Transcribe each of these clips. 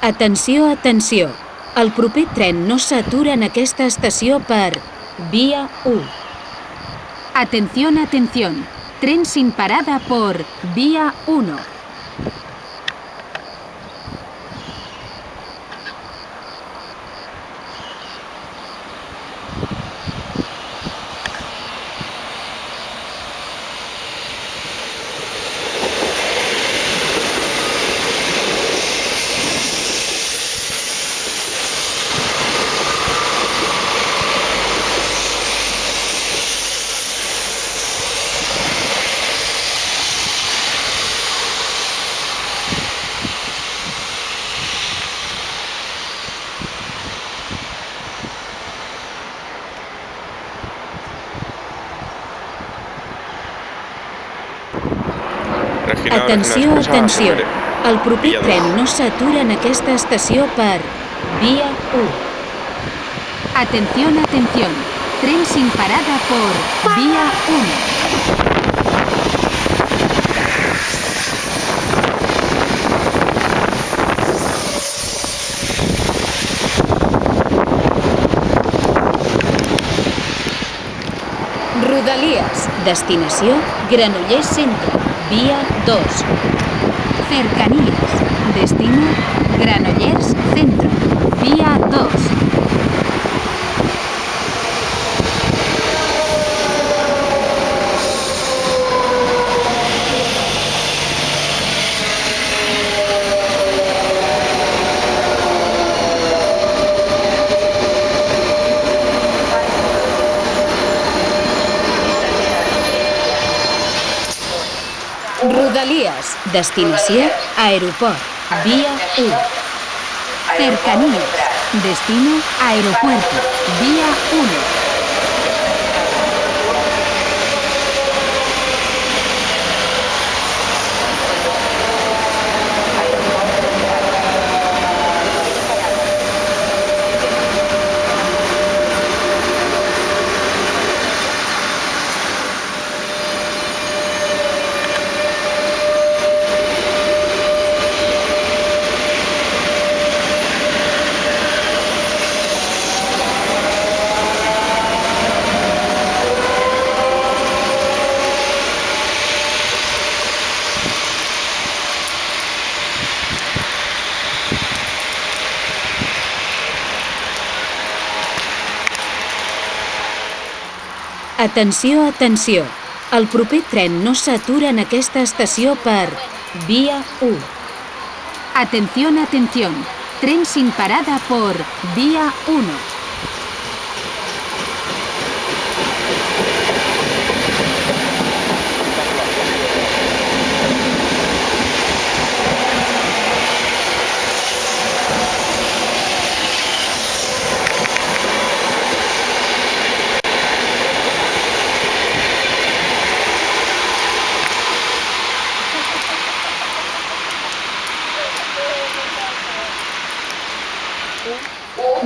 Atenció, atenció. El proper tren no s'atura en aquesta estació per vía 1. Atención, atención. Tren sin parada por vía 1. Atenció, atenció. El proper tren no s'atura en aquesta estació per vía 1. Atención, atención. Tren sin parada por vía 1. Rodalies. Destinació Granollers Centre. Vía 2. Cercanías. Destino Granollers Centro. Vía 2. Rodalies. Destinació Aeroport. Vía 1. Cercanías. Destino Aeropuerto. Vía 1. Atenció, atenció. El proper tren no s'atura en aquesta estació per vía 1. Atención, atención. Tren sin parada por vía 1.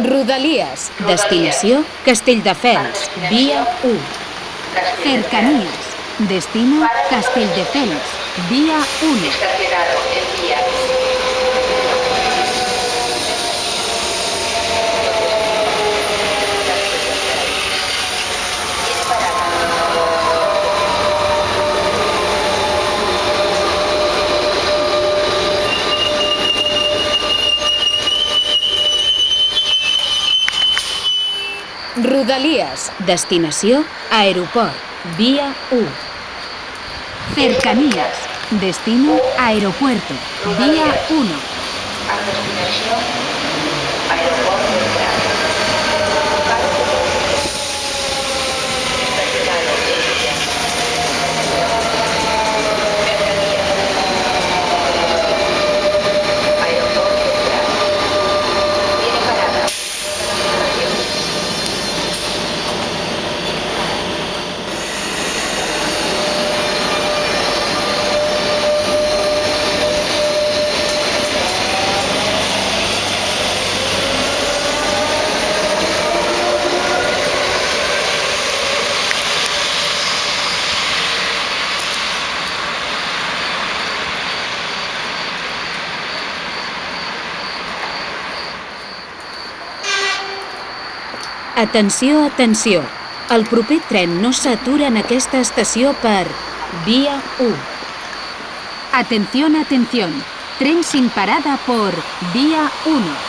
Rodalies. Destinació Castelldefels. Vía 1. Cercanías. Destino Castelldefels. Vía 1. Rodalies. Destinació Aeroport. Vía 1. Cercanías. Destino Aeropuerto. Vía 1. Atenció, atenció. El proper tren no s'atura en aquesta estació per via 1. Atención, atención. Tren sin parada por vía 1.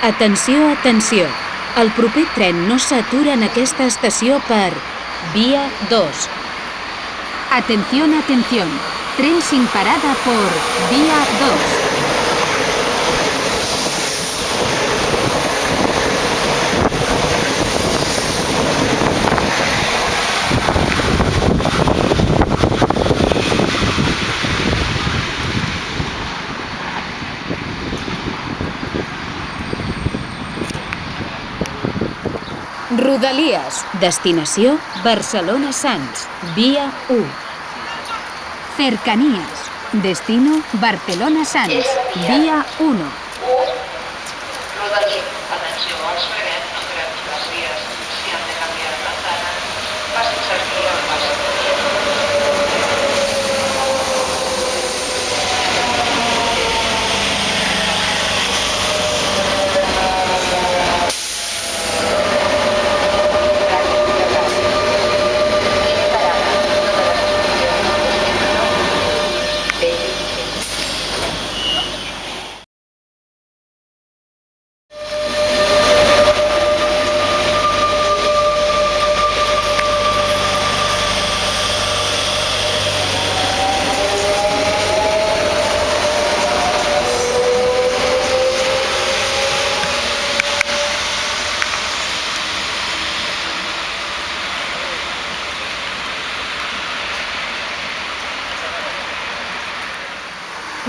Atenció, atenció. El proper tren no s'atura en aquesta estació per via 2. Atención, atención. Tren sin parada por vía 2. Rodalies. Destinació Barcelona Sants. Via 1. Cercanías. Destino Barcelona Sants. Vía 1. Rodalies. Atenció als frenets en les vies. Si han de canviar d'andana, facin servir el pas de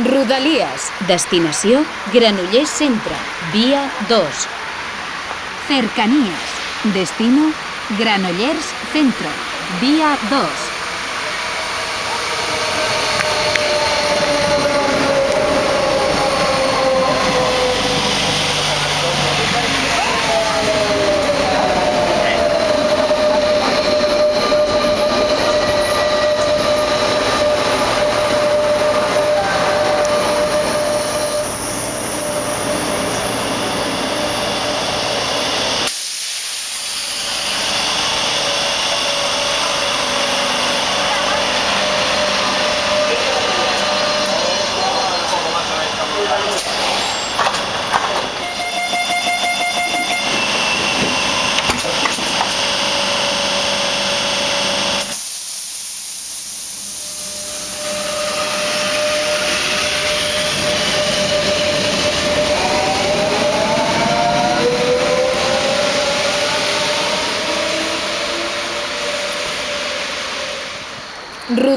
Rodalies. Destinació Granollers Centre. Via 2. Cercanías. Destino Granollers Centro. Vía 2.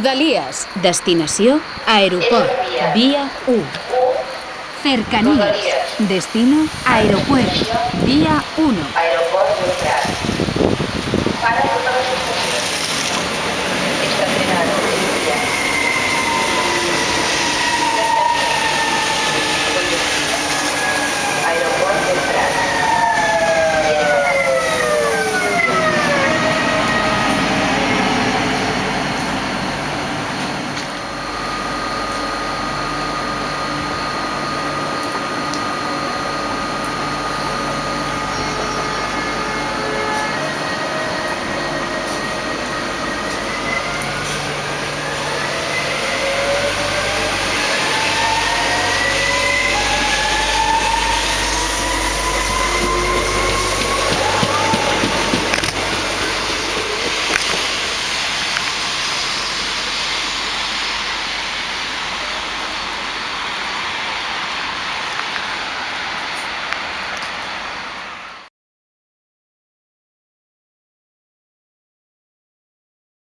Rodalies. Destinació Aeroport. Via 1. Cercanías. Destino Aeropuerto. Vía 1. Aeroport del Prat. Para